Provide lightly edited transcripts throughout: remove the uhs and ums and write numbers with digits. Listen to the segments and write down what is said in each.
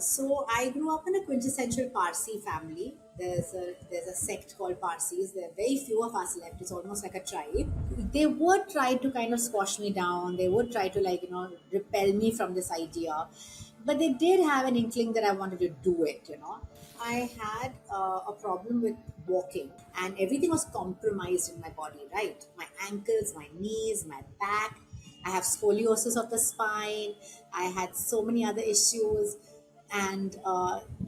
So I grew up in a quintessential Parsi family. There's a sect called Parsis. There are very few of us left. It's almost like a tribe. They would try to kind of squash me down. They would try to repel me from this idea, but they did have an inkling that I wanted to do it. I had a problem with walking, and everything was compromised in my body. Right, my ankles, my knees, my back. I have scoliosis of the spine. I had so many other issues, and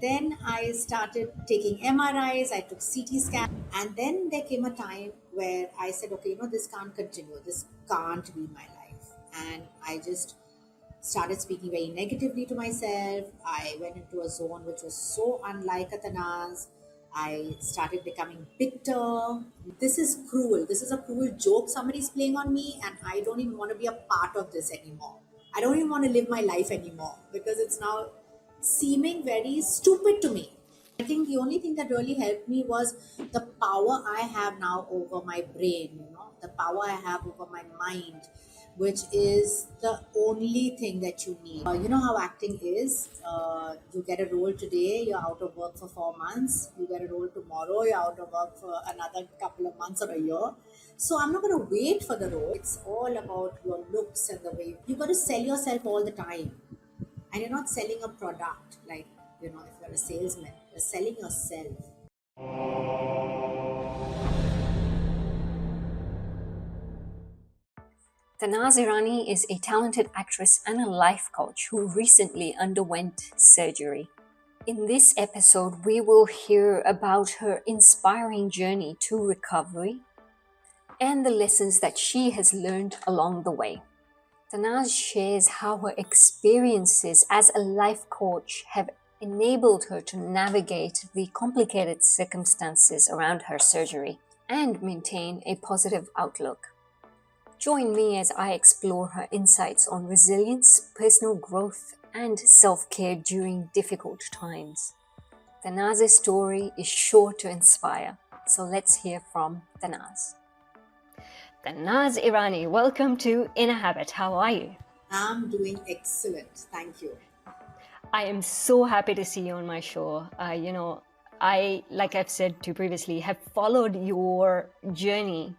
then I started taking MRIs, I took CT scan, and then there came a time where I said, okay, this can't continue, this can't be my life. And I just started speaking very negatively to myself. I went into a zone which was so unlike Atanas. I started becoming bitter. This is cruel. This is a cruel joke somebody's playing on me, and I don't even want to be a part of this anymore. I don't even want to live my life anymore because it's now seeming very stupid to me. I think the only thing that really helped me was the power I have now over my brain, the power I have over my mind, which is the only thing that you need. You know how acting is. You get a role today, you're out of work for 4 months. You get a role tomorrow, you're out of work for another couple of months or a year. So I'm not going to wait for the role. It's all about your looks and the way you got to sell yourself all the time. And you're not selling a product like, if you're a salesman, you're selling yourself. Tanaz Irani is a talented actress and a life coach who recently underwent surgery. In this episode, we will hear about her inspiring journey to recovery and the lessons that she has learned along the way. Tanaz shares how her experiences as a life coach have enabled her to navigate the complicated circumstances around her surgery and maintain a positive outlook. Join me as I explore her insights on resilience, personal growth, and self-care during difficult times. Tanaz's story is sure to inspire, so let's hear from Tanaz. Tanaz Irani, welcome to Inner Habit. How are you? I'm doing excellent. Thank you. I am so happy to see you on my show. I, like I've said to previously, have followed your journey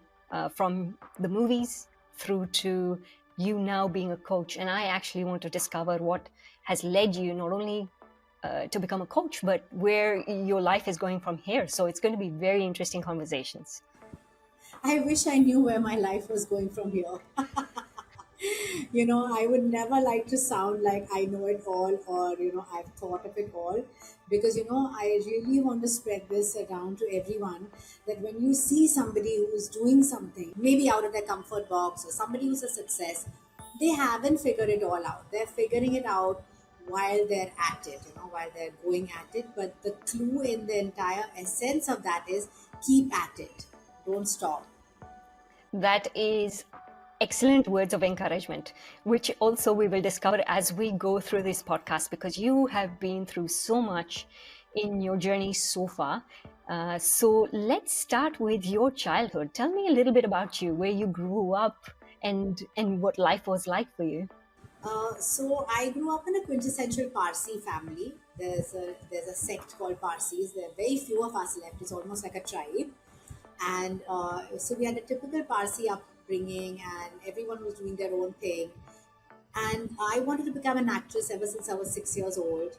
from the movies through to you now being a coach. And I actually want to discover what has led you not only to become a coach, but where your life is going from here. So it's going to be very interesting conversations. I wish I knew where my life was going from here. I would never like to sound like I know it all, or I've thought of it all, because I really want to spread this around to everyone, that when you see somebody who's doing something maybe out of their comfort box, or somebody who's a success, they haven't figured it all out. They're figuring it out while they're at it, while they're going at it. But the clue in the entire essence of that is keep at it, don't stop. That is excellent words of encouragement, which also we will discover as we go through this podcast, because you have been through so much in your journey so far. So let's start with your childhood. Tell me a little bit about you, where you grew up, and what life was like for you. So I grew up in a quintessential Parsi family. There's a sect called Parsis. There are very few of us left. It's almost like a tribe. And so we had a typical Parsi upbringing, and everyone was doing their own thing. And I wanted to become an actress ever since I was 6 years old.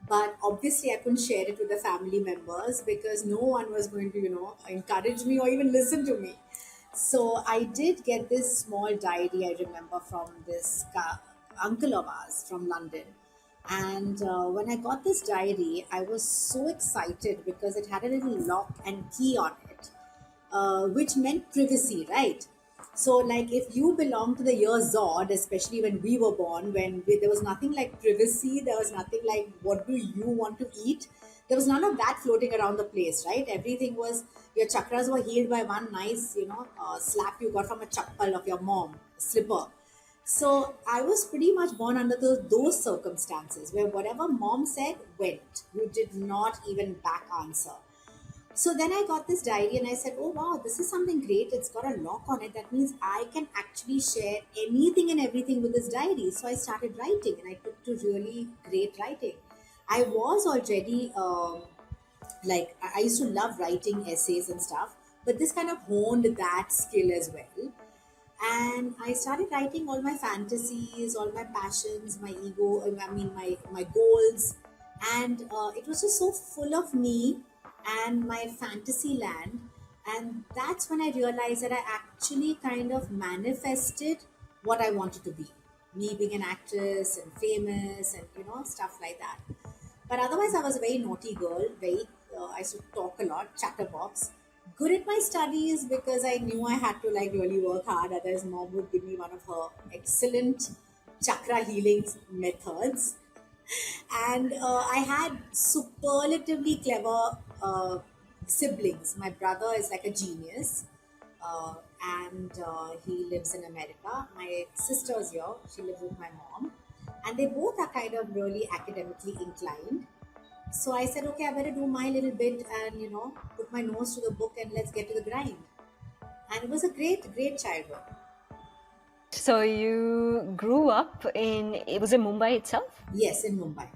But obviously, I couldn't share it with the family members because no one was going to, encourage me or even listen to me. So I did get this small diary, I remember, from this uncle of ours from London. And when I got this diary, I was so excited because it had a little lock and key on it, which meant privacy, right? So, like, if you belong to the year Zod, especially when we were born, there was nothing like privacy, there was nothing like what do you want to eat. There was none of that floating around the place, right? Everything was, your chakras were healed by one nice, slap you got from a chappal of your mom, slipper. So I was pretty much born under those circumstances where whatever mom said went. You did not even back answer. So then I got this diary and I said, oh wow, this is something great. It's got a lock on it. That means I can actually share anything and everything with this diary. So I started writing and I took to really great writing. I was already like I used to love writing essays and stuff, but this kind of honed that skill as well. And I started writing all my fantasies, all my passions, my ego, I mean my goals, and it was just so full of me and my fantasy land. And that's when I realized that I actually kind of manifested what I wanted to be, me being an actress and famous and stuff like that. But otherwise, I was a very naughty girl. I used to talk a lot, chatterbox. Good at my studies because I knew I had to like really work hard. Otherwise, mom would give me one of her excellent chakra healing methods. And I had superlatively clever siblings. My brother is like a genius, and he lives in America. My sister's here; she lives with my mom, and they both are kind of really academically inclined. So I said, okay, I better do my little bit and put my nose to the book and let's get to the grind. And it was a great, great childhood. So you grew up in, it was in Mumbai itself? Yes, in Mumbai.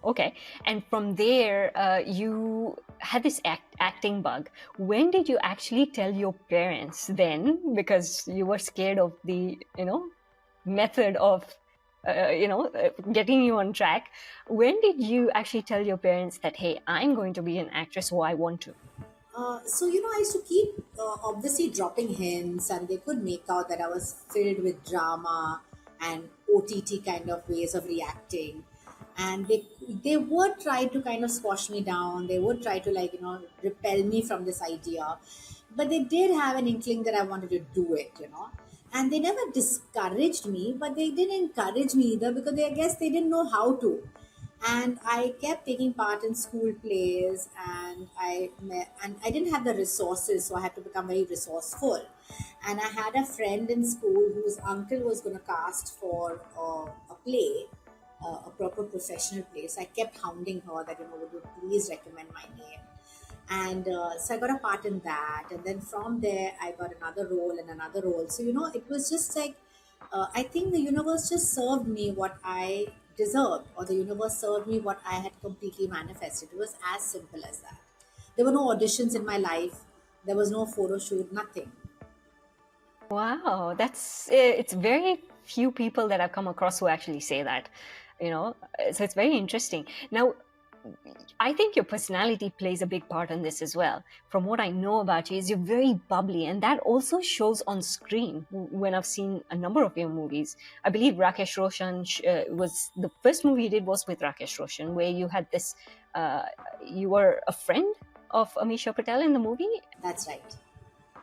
Okay. And from there, you had this acting bug. When did you actually tell your parents then? Because you were scared of the, method of, getting you on track. When did you actually tell your parents that, hey, I'm going to be an actress, or I want to? I used to keep obviously dropping hints, and they could make out that I was filled with drama and OTT kind of ways of reacting. And they would try to kind of squash me down. They would try to repel me from this idea, but they did have an inkling that I wanted to do it. And they never discouraged me, but they didn't encourage me either because I guess they didn't know how to. And I kept taking part in school plays, and I didn't have the resources, so I had to become very resourceful. And I had a friend in school whose uncle was going to cast for a play, a proper professional play. So I kept hounding her that would you please recommend my name. And so I got a part in that, and then from there I got another role and another role. So it was just like I think the universe just served me what I deserved, or the universe served me what I had completely manifested. It was as simple as that. There were no auditions in my life, there was no photo shoot, nothing. Wow, it's very few people that I've come across who actually say that, so it's very interesting. Now, I think your personality plays a big part in this as well. From what I know about you, is you're very bubbly, and that also shows on screen when I've seen a number of your movies. I believe Rakesh Roshan was the first movie you did was with Rakesh Roshan, where you had this, you were a friend of Amisha Patel in the movie. That's right.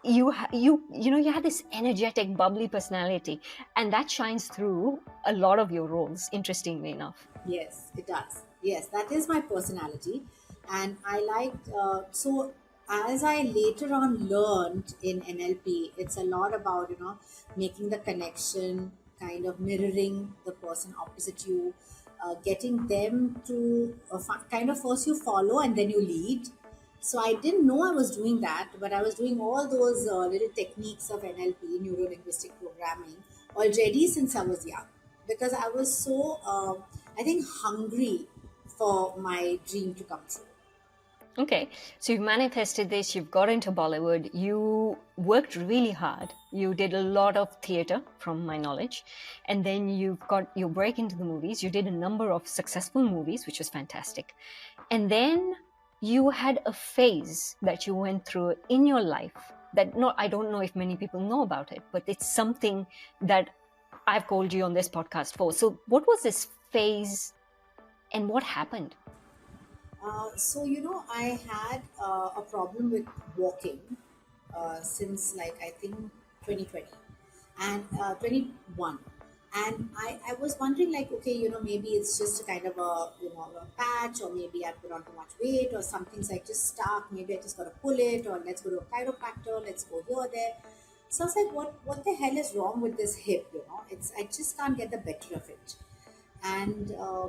You had this energetic, bubbly personality, and that shines through a lot of your roles, interestingly enough. Yes, it does. Yes, that is my personality. And I liked, so as I later on learned in NLP, it's a lot about, making the connection, kind of mirroring the person opposite you, getting them to kind of first you follow and then you lead. So I didn't know I was doing that, but I was doing all those little techniques of NLP, neuro linguistic programming, already since I was young, because I was so, I think, hungry for my dream to come true. Okay, so you've manifested this, you've got into Bollywood, you worked really hard, you did a lot of theatre, from my knowledge, and then you've got your break into the movies, you did a number of successful movies, which was fantastic. And then you had a phase that you went through in your life that I don't know if many people know about it, but it's something that I've called you on this podcast for. So what was this phase and what happened? I had a problem with walking since I think 2020 and 21. And I was wondering okay, maybe it's just a kind of a patch, or maybe I put on too much weight or something's just stuck. Maybe I just got to pull it, or let's go to a chiropractor, let's go here or there. So I was like, what the hell is wrong with this hip? I just can't get the better of it. And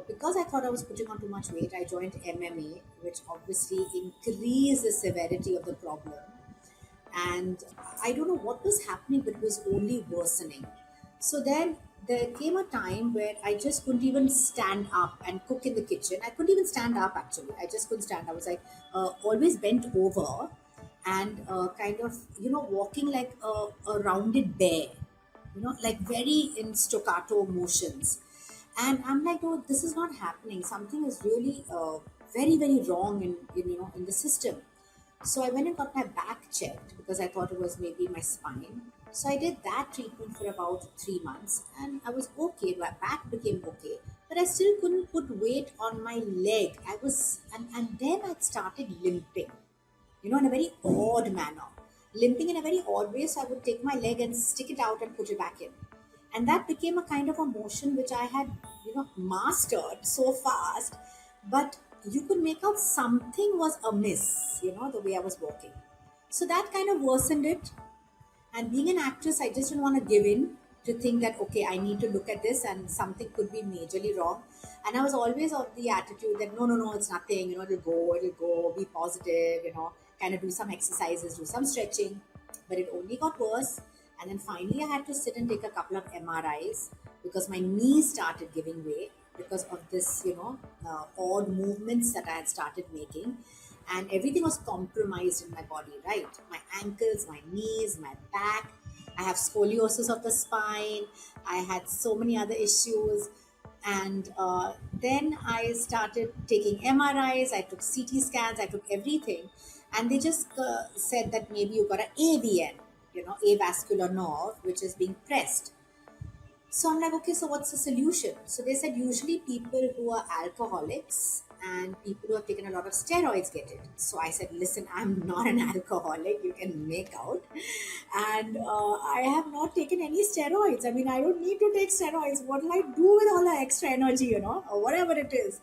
because I thought I was putting on too much weight, I joined MMA, which obviously increased the severity of the problem. And I don't know what was happening, but it was only worsening. So then there came a time where I just couldn't even stand up and cook in the kitchen. I couldn't even stand up actually. I just couldn't stand. I was like always bent over and kind of, walking like a rounded bear, like very in staccato motions. And I'm like, oh, this is not happening. Something is really very, very wrong in the system. So I went and got my back checked because I thought it was maybe my spine. So I did that treatment for about 3 months and I was okay. My back became okay. But I still couldn't put weight on my leg. And then I started limping, in a very odd manner. Limping in a very odd way. So I would take my leg and stick it out and put it back in. And that became a kind of a motion which I had, mastered so fast. But you could make out something was amiss, the way I was walking. So that kind of worsened it. And being an actress, I just didn't want to give in to think that, okay, I need to look at this and something could be majorly wrong. And I was always of the attitude that, no, no, no, it's nothing, it'll go, be positive, kind of do some exercises, do some stretching. But it only got worse. And then finally, I had to sit and take a couple of MRIs because my knees started giving way because of this, odd movements that I had started making, and everything was compromised in my body, right? My ankles, my knees, my back. I have scoliosis of the spine. I had so many other issues. And then I started taking MRIs, I took CT scans, I took everything. And they just said that maybe you got an AVN, avascular nerve, which is being pressed. So I'm like, okay, so what's the solution? So they said usually people who are alcoholics and people who have taken a lot of steroids get it. So I said, listen, I'm not an alcoholic, you can make out. And I have not taken any steroids. I mean, I don't need to take steroids. What will I do with all the extra energy, or whatever it is?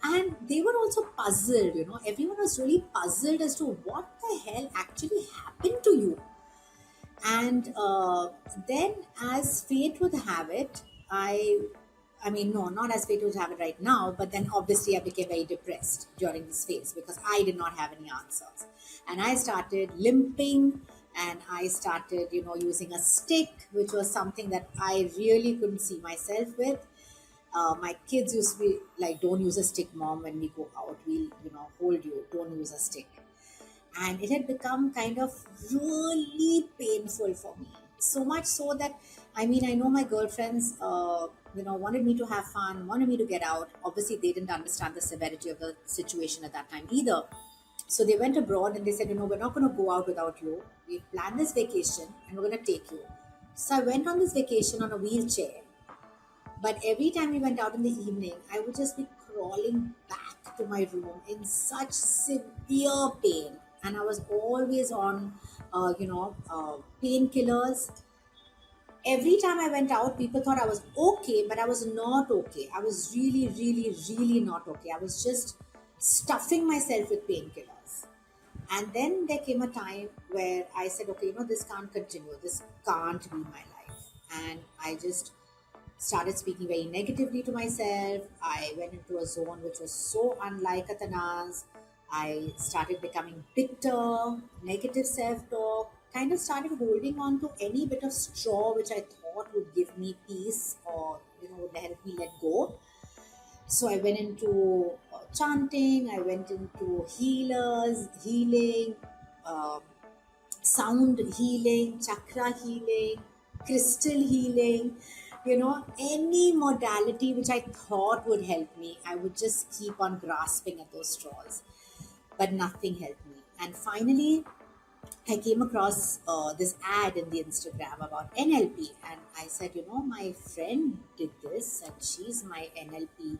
And they were also puzzled, everyone was really puzzled as to what the hell actually happened to you. And then as fate would have it, I mean, no, not as fate would have it right now, but then obviously I became very depressed during this phase because I did not have any answers. And I started limping, and I started, using a stick, which was something that I really couldn't see myself with. My kids used to be like, don't use a stick, mom, when we go out. We'll, hold you. Don't use a stick. And it had become kind of really painful for me. So much so that, I mean, I know my girlfriends, wanted me to have fun, wanted me to get out. Obviously, they didn't understand the severity of the situation at that time either. So they went abroad and they said, we're not going to go out without you. We've planned this vacation and we're going to take you. So I went on this vacation on a wheelchair. But every time we went out in the evening, I would just be crawling back to my room in such severe pain. And I was always on, painkillers. Every time I went out, people thought I was okay, but I was not okay. I was really, really, really not okay. I was just stuffing myself with painkillers. And then there came a time where I said, okay, this can't continue. This can't be my life. And I just started speaking very negatively to myself. I went into a zone which was so unlike Atana's. I started becoming bitter, negative self talk, kind of started holding on to any bit of straw which I thought would give me peace or, would help me let go. So I went into chanting, I went into healing, um, sound healing, chakra healing, crystal healing, any modality which I thought would help me, I would just keep on grasping at those straws. But nothing helped me. And finally, I came across this ad in the Instagram about NLP, and I said, my friend did this, and she's my NLP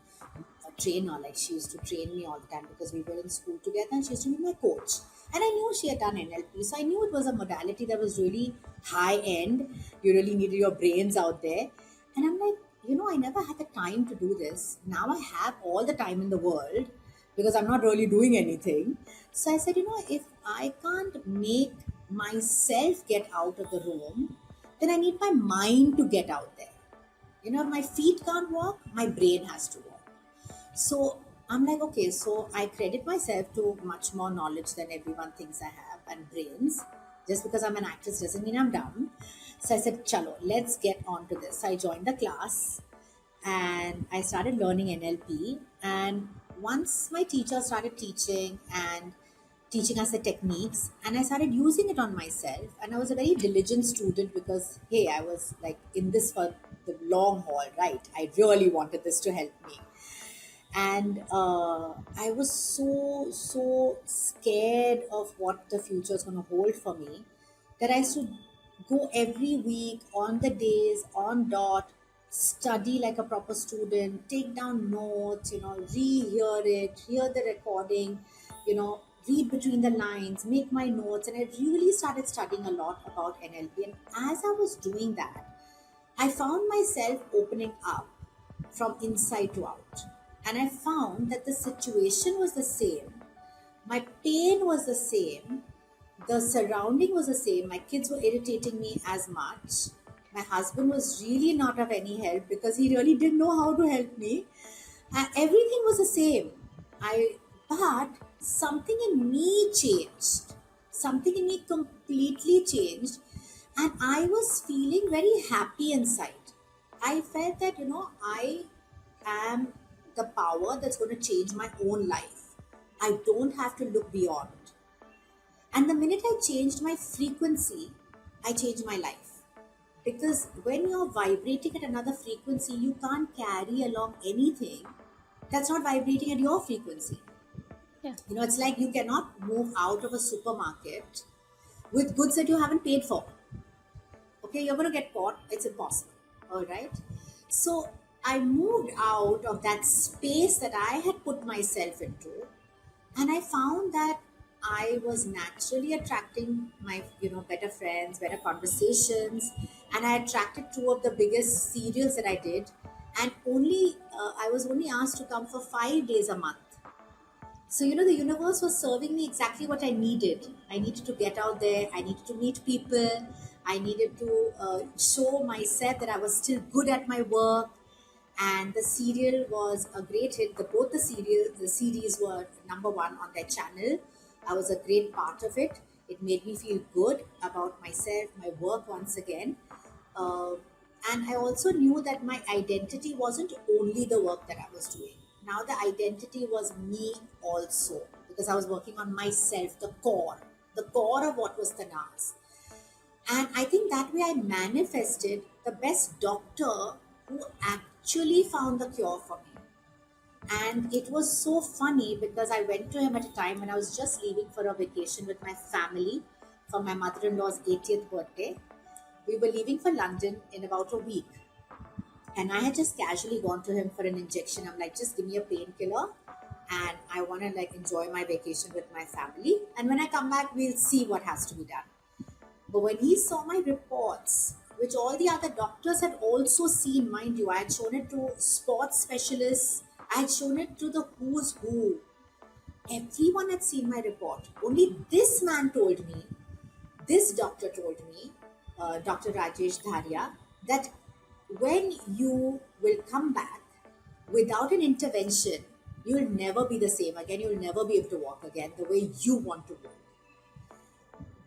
trainer. Like, she used to train me all the time because we were in school together, and she used to be my coach. And I knew she had done NLP, so I knew it was a modality that was really high end. You really needed your brains out there. And I'm like, I never had the time to do this. Now I have all the time in the world because I'm not really doing anything. So I said, if I can't make myself get out of the room, then I need my mind to get out there. If my feet can't walk, my brain has to walk. So I'm like, okay, so I credit myself to much more knowledge than everyone thinks I have and brains. Just because I'm an actress doesn't mean I'm dumb. So I said, chalo, let's get on to this. So I joined the class and I started learning NLP. And once my teacher started teaching and teaching us the techniques, and I started using it on myself, and I was a very diligent student because, hey, I was like in this for the long haul, right? I really wanted this to help me. And I was so scared of what the future is going to hold for me that I used to go every week on the days on dot, study like a proper student, take down notes, rehear it, hear the recording, read between the lines, make my notes. And I really started studying a lot about NLP. And as I was doing that, I found myself opening up from inside to out. And I found that the situation was the same, my pain was the same, the surrounding was the same. My kids were irritating me as much. My husband was really not of any help because he really didn't know how to help me. Everything was the same. But something in me changed. Something in me completely changed, and I was feeling very happy inside. I felt that I am the power that's going to change my own life. I don't have to look beyond. And the minute I changed my frequency, I changed my life. Because when you're vibrating at another frequency, you can't carry along anything that's not vibrating at your frequency. Yeah. It's like you cannot move out of a supermarket with goods that you haven't paid for. Okay, you're going to get caught. It's impossible. All right. So I moved out of that space that I had put myself into, and I found that I was naturally attracting my better friends, better conversations. And I attracted two of the biggest serials that I did. And only I was only asked to come for 5 days a month. So, the universe was serving me exactly what I needed. I needed to get out there. I needed to meet people. I needed to show myself that I was still good at my work. And the serial was a great hit. The series were number one on their channel. I was a great part of it. It made me feel good about myself, my work once again. Uh, and I also knew that my identity wasn't only the work that I was doing. Now the identity was me also, because I was working on myself, the core of what was Tanaz. And I think that way I manifested the best doctor who actually found the cure for me. And it was so funny because I went to him at a time when I was just leaving for a vacation with my family for my mother in law's 80th birthday. We were leaving for London in about a week. And I had just casually gone to him for an injection. I'm like, just give me a painkiller and I want to like enjoy my vacation with my family. And when I come back, we'll see what has to be done. But when he saw my reports, which all the other doctors had also seen, mind you, I had shown it to sports specialists, I had shown it to the who's who. Everyone had seen my report. Only this man told me, this doctor told me, Dr. Rajesh Dharia, that when you will come back without an intervention, you'll never be the same again. You'll never be able to walk again the way you want to walk.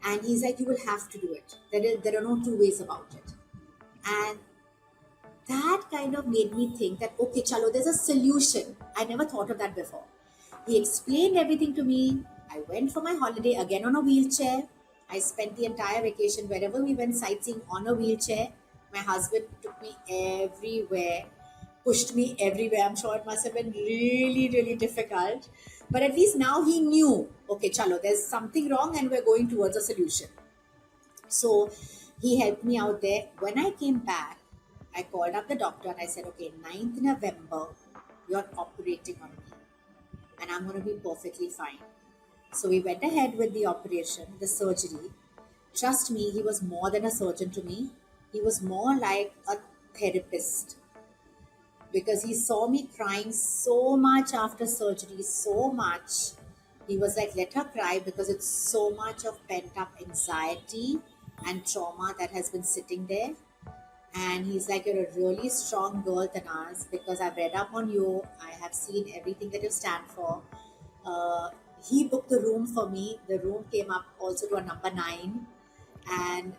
And he's like, you will have to do it. There are no two ways about it. And that kind of made me think that, okay, chalo, there's a solution. I never thought of that before. He explained everything to me. I went for my holiday again on a wheelchair. I spent the entire vacation wherever we went sightseeing on a wheelchair. My husband took me everywhere, pushed me everywhere. I'm sure it must have been really, really difficult. But at least now he knew, okay, chalo, there's something wrong and we're going towards a solution. So he helped me out there. When I came back, I called up the doctor and I said, okay, 9th November, you're operating on me and I'm going to be perfectly fine. So we went ahead with the operation, the surgery. Trust me, he was more than a surgeon to me. He was more like a therapist because he saw me crying so much after surgery, so much. He was like, let her cry because it's so much of pent up anxiety and trauma that has been sitting there. And he's like, you're a really strong girl, Tanaz, because I've read up on you. I have seen everything that you stand for. Uh, he booked the room for me. The room came up also to a number 9. And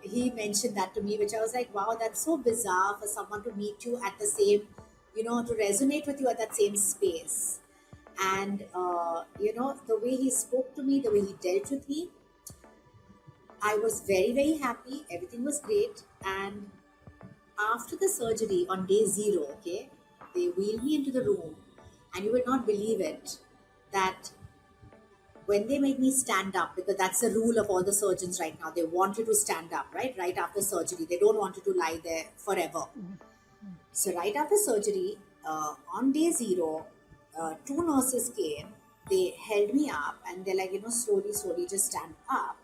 he mentioned that to me, which I was like, wow, that's so bizarre for someone to meet you at the same, to resonate with you at that same space. And the way he spoke to me, the way he dealt with me, I was very, very happy. Everything was great. And after the surgery on day zero, okay, they wheeled me into the room, and you would not believe it that when they made me stand up, because that's the rule of all the surgeons right now, they want you to stand up, right after surgery. They don't want you to lie there forever. So right after surgery, on day zero, two nurses came. They held me up, and they're like, slowly, slowly, just stand up.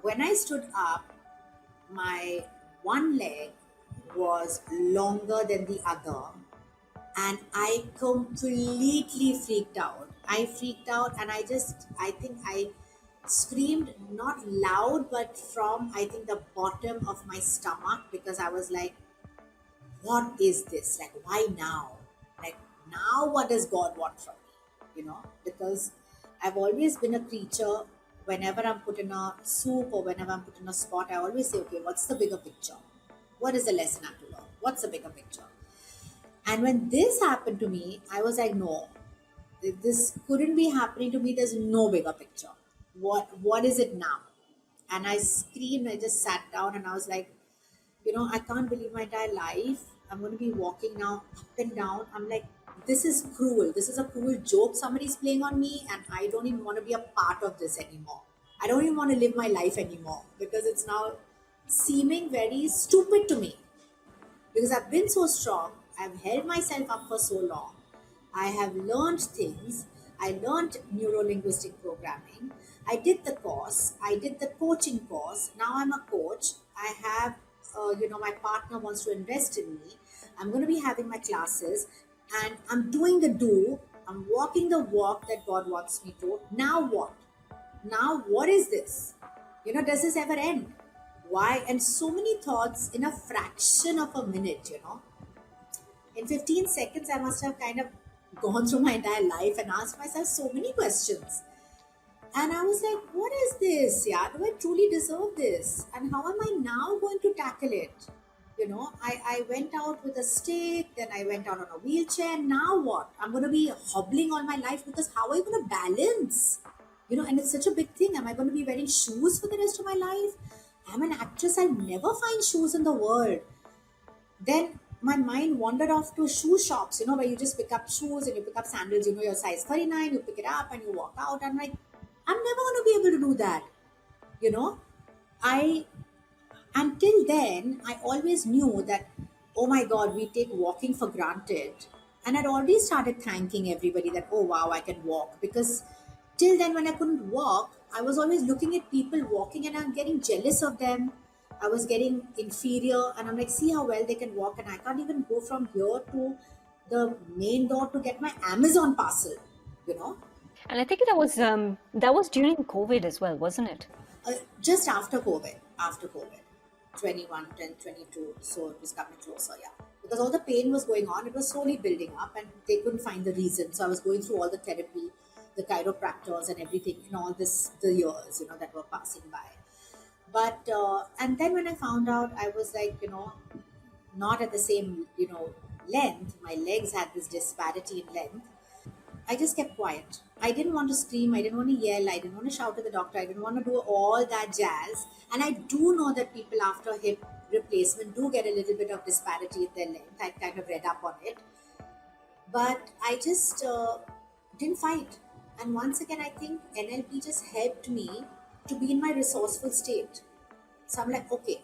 When I stood up, my one leg was longer than the other, and I completely freaked out. I freaked out, and I think I screamed not loud, but from, I think, the bottom of my stomach, because I was like, what is this? Like, why now? Like, now what does God want from me? Because I've always been a creature. Whenever I'm put in a soup or whenever I'm put in a spot, I always say, okay, what's the bigger picture? What is the lesson I have to learn? What's the bigger picture? And when this happened to me, I was like, no, this couldn't be happening to me. There's no bigger picture. What is it now? And I screamed. I just sat down and I was like, I can't believe my entire life. I'm going to be walking now up and down. I'm like, this is cruel. This is a cruel joke somebody's playing on me, and I don't even want to be a part of this anymore. I don't even want to live my life anymore because it's now seeming very stupid to me, because I've been so strong. I've held myself up for so long. I have learned things. I learned neuro linguistic programming. I did the course. I did the coaching course. Now I'm a coach. I have, my partner wants to invest in me. I'm going to be having my classes, and I'm doing the do. I'm walking the walk that God wants me to. Now what? Now what is this? Does this ever end? Why? And so many thoughts in a fraction of a minute. In 15 seconds, I must have kind of gone through my entire life and asked myself so many questions. And I was like, what is this? Yeah, do I truly deserve this? And how am I now going to tackle it? I went out with a stick, then I went out on a wheelchair. Now what? I'm going to be hobbling all my life, because how are you going to balance? And it's such a big thing. Am I going to be wearing shoes for the rest of my life? I'm an actress. I'll never find shoes in the world. Then my mind wandered off to shoe shops, where you just pick up shoes and you pick up sandals, your size 39, you pick it up and you walk out. I'm like, I'm never going to be able to do that. You know, I, until then, I always knew that, oh my God, we take walking for granted. And I'd already started thanking everybody that, oh wow, I can walk. Because till then, when I couldn't walk, I was always looking at people walking and I'm getting jealous of them. I was getting inferior, and I'm like, see how well they can walk, and I can't even go from here to the main door to get my Amazon parcel, you know. And I think that was during COVID as well, wasn't it? Just after COVID, 21, 10, 22, so it was coming closer, yeah. Because all the pain was going on, it was slowly building up, and they couldn't find the reason. So I was going through all the therapy, the chiropractors, and everything in all the years, that were passing by. But, and then when I found out, I was like, not at the same, length. My legs had this disparity in length. I just kept quiet. I didn't want to scream. I didn't want to yell. I didn't want to shout at the doctor. I didn't want to do all that jazz. And I do know that people after hip replacement do get a little bit of disparity in their length. I kind of read up on it. But I just didn't fight. And once again, I think NLP just helped me to be in my resourceful state. So I'm like, okay,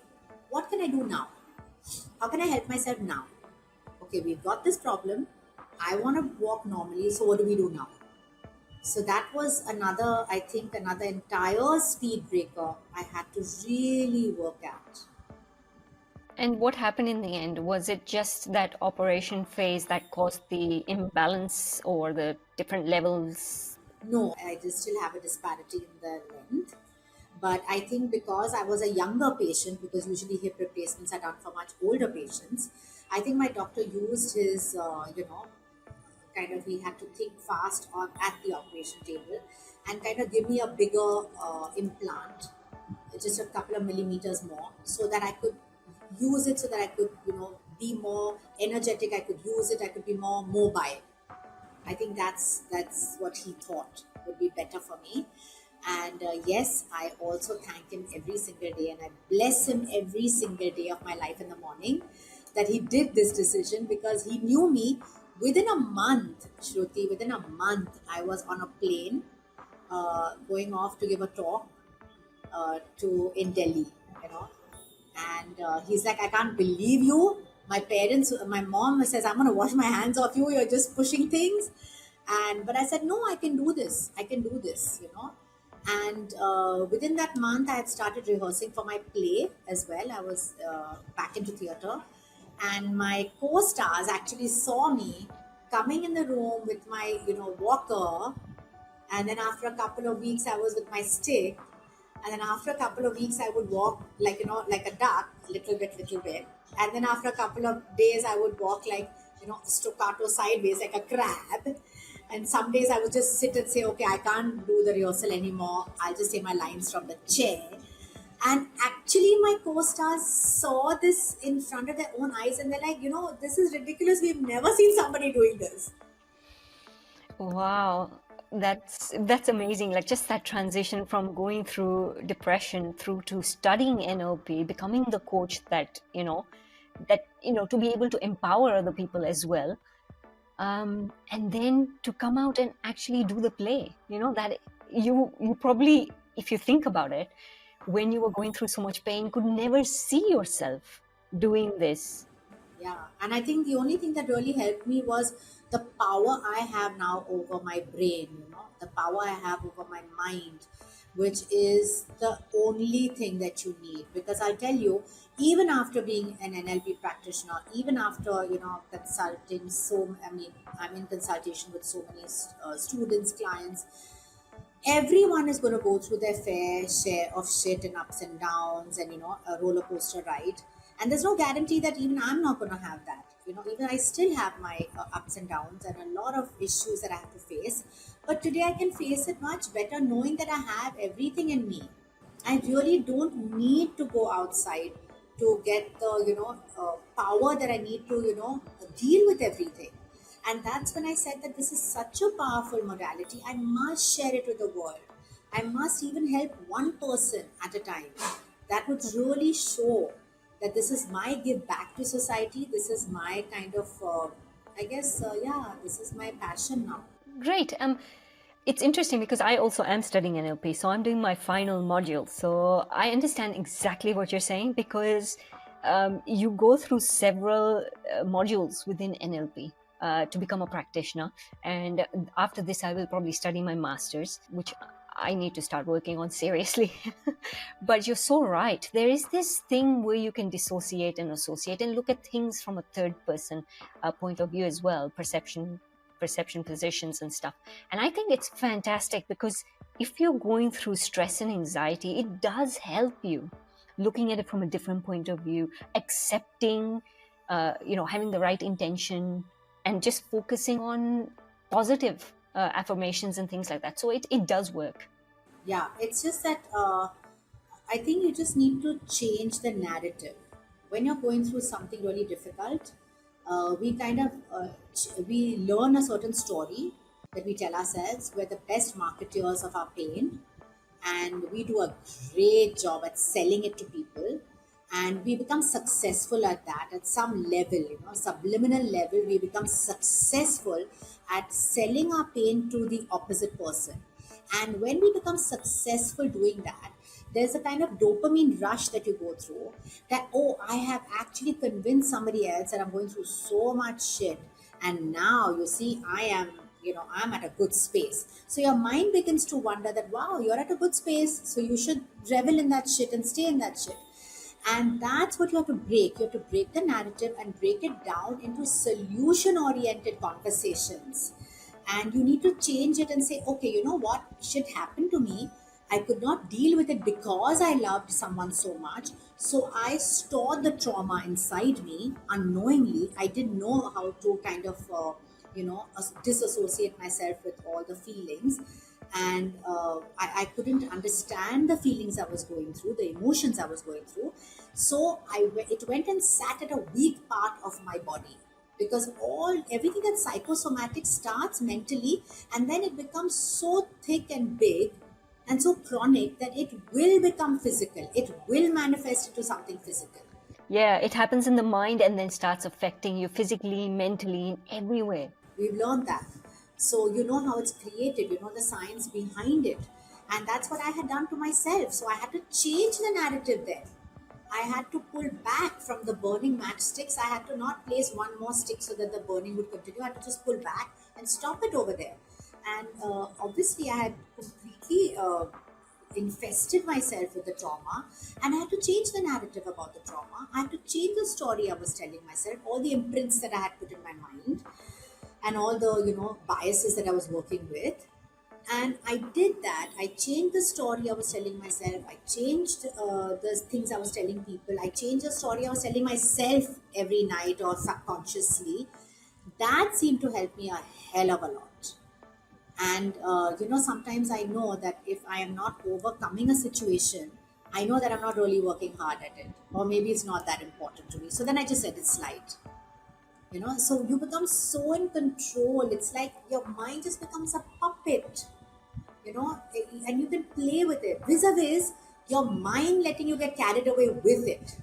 what can I do now? How can I help myself now? Okay, we've got this problem. I want to walk normally. So what do we do now? So that was another, I think, another entire speed breaker I had to really work at. And what happened in the end? Was it just that operation phase that caused the imbalance or the different levels? No, I just still have a disparity in the length. But I think because I was a younger patient, because usually hip replacements are done for much older patients, I think my doctor used his, kind of, he had to think fast on at the operation table and kind of give me a bigger implant just a couple of millimeters more, so that I could use it, so that I could, be more energetic. I could use it. I could be more mobile. I think that's what he thought would be better for me. And yes, I also thank him every single day, and I bless him every single day of my life in the morning that he did this decision, because he knew me within a month. Shruti, within a month, I was on a plane going off to give a talk to in Delhi, you know. And he's like, I can't believe you. My parents, my mom says, I'm going to wash my hands off you. You're just pushing things. But I said, no, I can do this. I can do this, And within that month, I had started rehearsing for my play as well. I was back into theater. And my co stars actually saw me coming in the room with my, walker. And then after a couple of weeks, I was with my stick. And then after a couple of weeks, I would walk like, like a duck, little bit, little bit. And then after a couple of days, I would walk like, staccato sideways, like a crab. And some days I would just sit and say, okay, I can't do the rehearsal anymore. I'll just say my lines from the chair. And actually, my co-stars saw this in front of their own eyes, and they're like, this is ridiculous. We've never seen somebody doing this. Wow, that's amazing. Like just that transition from going through depression through to studying NLP, becoming the coach that to be able to empower other people as well. And then to come out and actually do the play, that you probably, if you think about it, when you were going through so much pain, could never see yourself doing this. Yeah, and I think the only thing that really helped me was the power I have now over my brain, the power I have over my mind, which is the only thing that you need. Because I'll tell you, even after being an NLP practitioner, even after, consulting I'm in consultation with so many students, clients, everyone is going to go through their fair share of shit and ups and downs, and a roller coaster ride. And there's no guarantee that even I'm not going to have that. Even I still have my ups and downs and a lot of issues that I have to face. But today I can face it much better, knowing that I have everything in me. I really don't need to go outside to get the power that I need to deal with everything. And that's when I said that this is such a powerful modality. I must share it with the world. I must even help one person at a time. That would really show that this is my give back to society. This is my kind of, I guess, yeah, this is my passion now. Great. It's interesting because I also am studying NLP, so I'm doing my final module. So I understand exactly what you're saying, because you go through several modules within NLP to become a practitioner. And after this, I will probably study my master's, which I need to start working on seriously. But you're so right. There is this thing where you can dissociate and associate and look at things from a third person point of view as well, perception positions and stuff. And I think it's fantastic, because if you're going through stress and anxiety, it does help you looking at it from a different point of view, accepting, having the right intention, and just focusing on positive affirmations and things like that. So it does work. Yeah, it's just that I think you just need to change the narrative. When you're going through something really difficult, we kind of we learn a certain story that we tell ourselves. We're the best marketeers of our pain, and we do a great job at selling it to people, and we become successful at that at some level, subliminal level. We become successful at selling our pain to the opposite person. And when we become successful doing that, there's a kind of dopamine rush that you go through, that, oh, I have actually convinced somebody else that I'm going through so much shit. And now you see, I'm at a good space. So your mind begins to wonder that, wow, you're at a good space. So you should revel in that shit and stay in that shit. And that's what you have to break. You have to break the narrative and break it down into solution oriented conversations. And you need to change it and say, okay, you know what? Shit happened to me. I could not deal with it because I loved someone so much. So I stored the trauma inside me unknowingly. I didn't know how to kind of, disassociate myself with all the feelings. and I couldn't understand the feelings I was going through, the emotions I was going through. So it went and sat at a weak part of my body, because all everything that's psychosomatic starts mentally, and then it becomes so thick and big and so chronic that it will become physical. It will manifest into something physical. Yeah, it happens in the mind and then starts affecting you physically, mentally, in every way. We've learned that. So you know how it's created, you know the science behind it. And that's what I had done to myself. So I had to change the narrative there. I had to pull back from the burning matchsticks. I had to not place one more stick so that the burning would continue. I had to just pull back and stop it over there. And obviously, I had completely infested myself with the trauma, and I had to change the narrative about the trauma. I had to change the story I was telling myself, all the imprints that I had put in my mind, and all the biases that I was working with. And I did that. I changed the story I was telling myself. I changed the things I was telling people. I changed the story I was telling myself every night or subconsciously. That seemed to help me a hell of a lot. And sometimes I know that if I am not overcoming a situation, I know that I'm not really working hard at it, or maybe it's not that important to me, so then I just let it slide. So you become so in control. It's like your mind just becomes a puppet, and you can play with it vis-a-vis your mind letting you get carried away with it.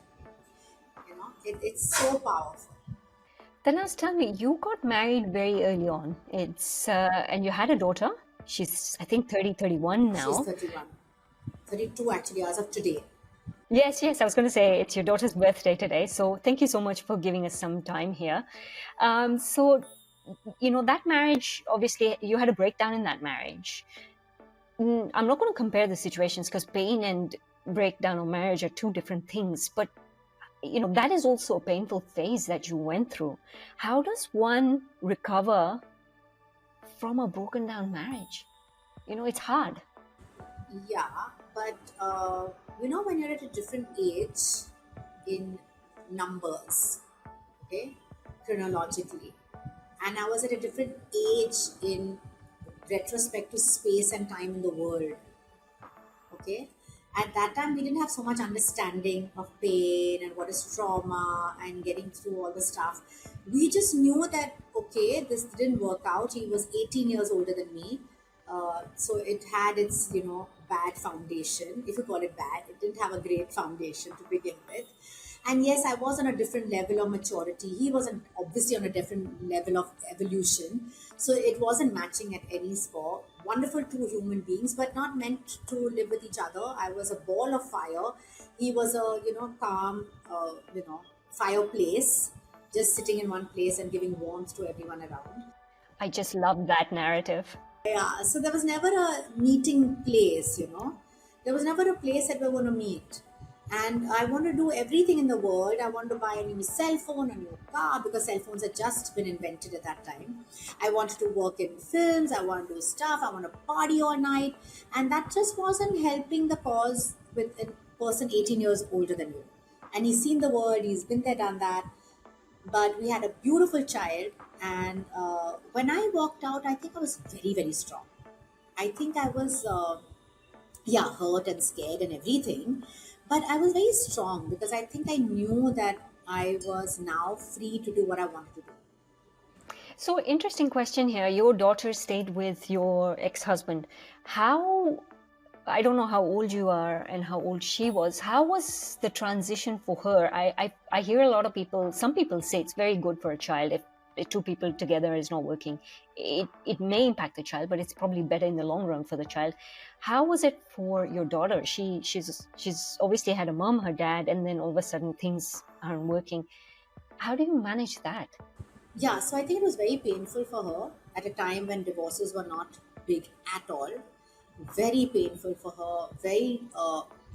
It's so powerful. Tanas, tell me, you got married very early on. And you had a daughter. She's, I think, 30, 31 She's now. 31, 32 actually, as of today. Yes, yes, I was going to say it's your daughter's birthday today. So thank you so much for giving us some time here. So, that marriage, obviously, you had a breakdown in that marriage. I'm not going to compare the situations because pain and breakdown of marriage are two different things. But, that is also a painful phase that you went through. How does one recover from a broken down marriage? It's hard. Yeah, but when you're at a different age in numbers, okay, chronologically, and I was at a different age in retrospect to space and time in the world, okay. At that time, we didn't have so much understanding of pain and what is trauma and getting through all the stuff. We just knew that, okay, this didn't work out. He was 18 years older than me. So it had its, bad foundation, if you call it bad. It didn't have a great foundation to begin with. And yes, I was on a different level of maturity. He was obviously on a different level of evolution. So it wasn't matching at any score. Wonderful two human beings, but not meant to live with each other. I was a ball of fire. He was a, calm, fireplace, just sitting in one place and giving warmth to everyone around. I just love that narrative. Yeah, so there was never a meeting place. There was never a place that we're going to meet. And I want to do everything in the world. I want to buy a new cell phone, a new car, because cell phones had just been invented at that time. I wanted to work in films. I want to do stuff. I want to party all night. And that just wasn't helping the cause with a person 18 years older than you. And he's seen the world, he's been there, done that. But we had a beautiful child. And when I walked out, I think I was very, very strong. I think I was, yeah, hurt and scared and everything. But I was very strong because I think I knew that I was now free to do what I wanted to do. So, interesting question here. Your daughter stayed with your ex-husband. How, I don't know how old you are and how old she was. How was the transition for her? I hear a lot of people, some people say it's very good for a child if two people together is not working. It may impact the child, but it's probably better in the long run for the child. How was it for your daughter? She's obviously had a mom, her dad, and then all of a sudden things aren't working. How do you manage that? Yeah, so I think it was very painful for her at a time when divorces were not big at all. Very painful for her, very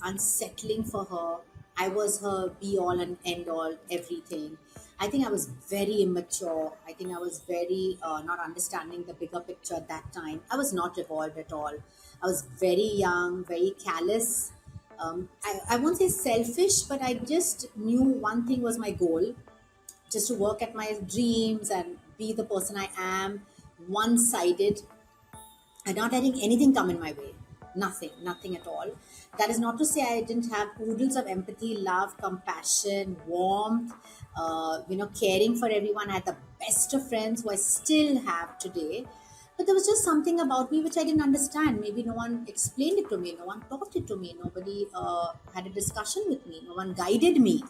unsettling for her. I was her be all and end all, everything. I think I was very immature. I think I was very not understanding the bigger picture at that time. I was not evolved at all. I was very young, very callous. I won't say selfish, but I just knew one thing was my goal, just to work at my dreams and be the person I am, one sided. I'm not letting anything come in my way. Nothing, nothing at all. That is not to say I didn't have oodles of empathy, love, compassion, warmth, caring for everyone. I had the best of friends who I still have today. But there was just something about me which I didn't understand. Maybe no one explained it to me, no one taught it to me, nobody had a discussion with me, no one guided me.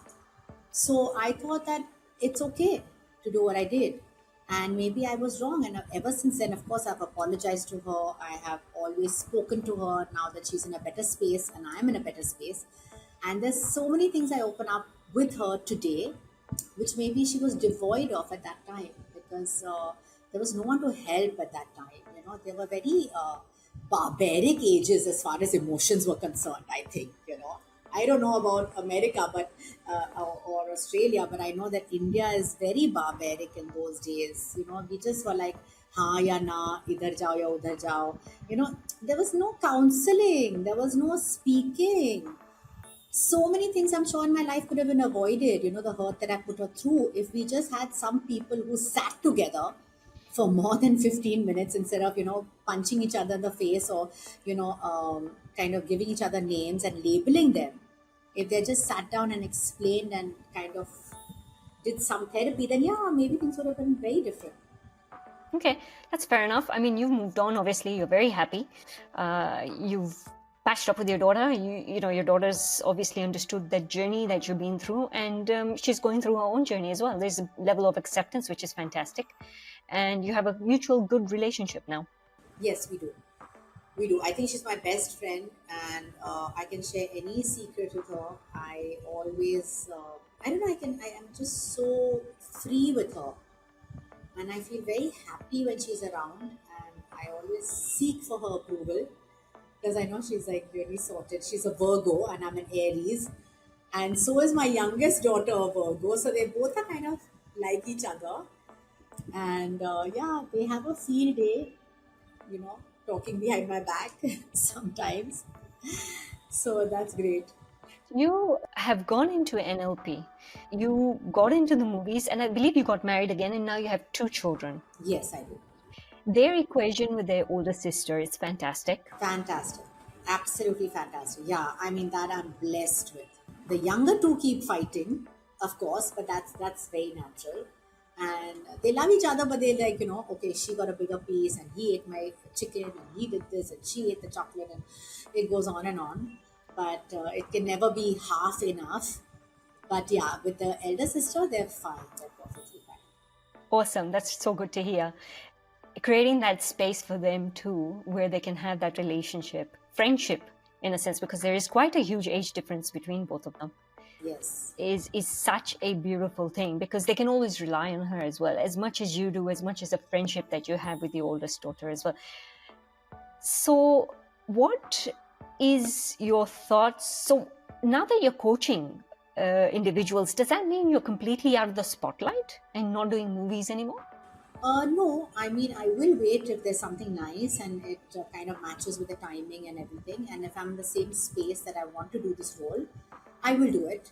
So I thought that it's okay to do what I did. And maybe I was wrong. And ever since then, of course, I've apologized to her. I have always spoken to her now that she's in a better space and I'm in a better space. And there's so many things I open up with her today, which maybe she was devoid of at that time because there was no one to help at that time. They were very barbaric ages as far as emotions were concerned, I think. I don't know about America, but or Australia, but I know that India is very barbaric in those days. We just were like, "Ha ya na, idhar jao ya udhar jao." There was no counseling, there was no speaking. So many things I'm sure in my life could have been avoided. The hurt that I put her through, if we just had some people who sat together for more than 15 minutes instead of punching each other in the face or kind of giving each other names and labeling them. If they just sat down and explained and kind of did some therapy, then yeah, maybe things would have been very different. Okay, that's fair enough. I mean, you've moved on. Obviously, you're very happy. You've patched up with your daughter. Your daughter's obviously understood that journey that you've been through, and she's going through her own journey as well. There's a level of acceptance which is fantastic, and you have a mutual good relationship now. Yes, we do. We do. I think she's my best friend, and I can share any secret with her. I always, I don't know. I am just so free with her, and I feel very happy when she's around. And I always seek for her approval because I know she's like really sorted. She's a Virgo, and I'm an Aries, and so is my youngest daughter a Virgo. So they both are kind of like each other, and yeah, they have a field day talking behind my back sometimes. So that's great. You have gone into NLP. You got into the movies, and I believe you got married again, and now you have two children. Yes, I do. Their equation with their older sister is fantastic. Fantastic. Absolutely fantastic. Yeah, I mean that I'm blessed with. The younger two keep fighting, of course, but that's very natural. And they love each other, but they're like, okay, she got a bigger piece and he ate my chicken and he did this and she ate the chocolate and it goes on and on. But it can never be half enough. But yeah, with the elder sister, they're fine. They're perfectly fine. Awesome. That's so good to hear. Creating that space for them too, where they can have that relationship, friendship in a sense, because there is quite a huge age difference between both of them, Yes. is such a beautiful thing because they can always rely on her as well, as much as you do, as much as a friendship that you have with the oldest daughter as well. So, what is your thoughts? So, now that you're coaching individuals, does that mean you're completely out of the spotlight and not doing movies anymore? No, I mean, I will wait if there's something nice and it kind of matches with the timing and everything. And if I'm in the same space that I want to do this role, I will do it.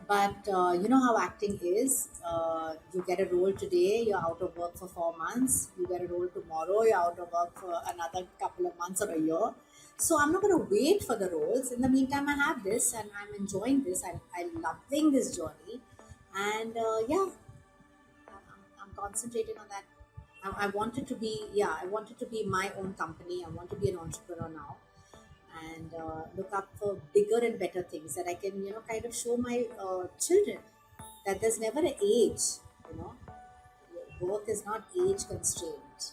But you know how acting is. You get a role today, you're out of work for 4 months. You get a role tomorrow, you're out of work for another couple of months or a year. So I'm not going to wait for the roles. In the meantime, I have this and I'm enjoying this. I'm loving this journey. And yeah, I'm concentrating on that. I wanted to be, yeah, I wanted to be my own company. I want to be an entrepreneur now and look up for bigger and better things that I can, kind of show my children that there's never an age, you know, work is not age constrained.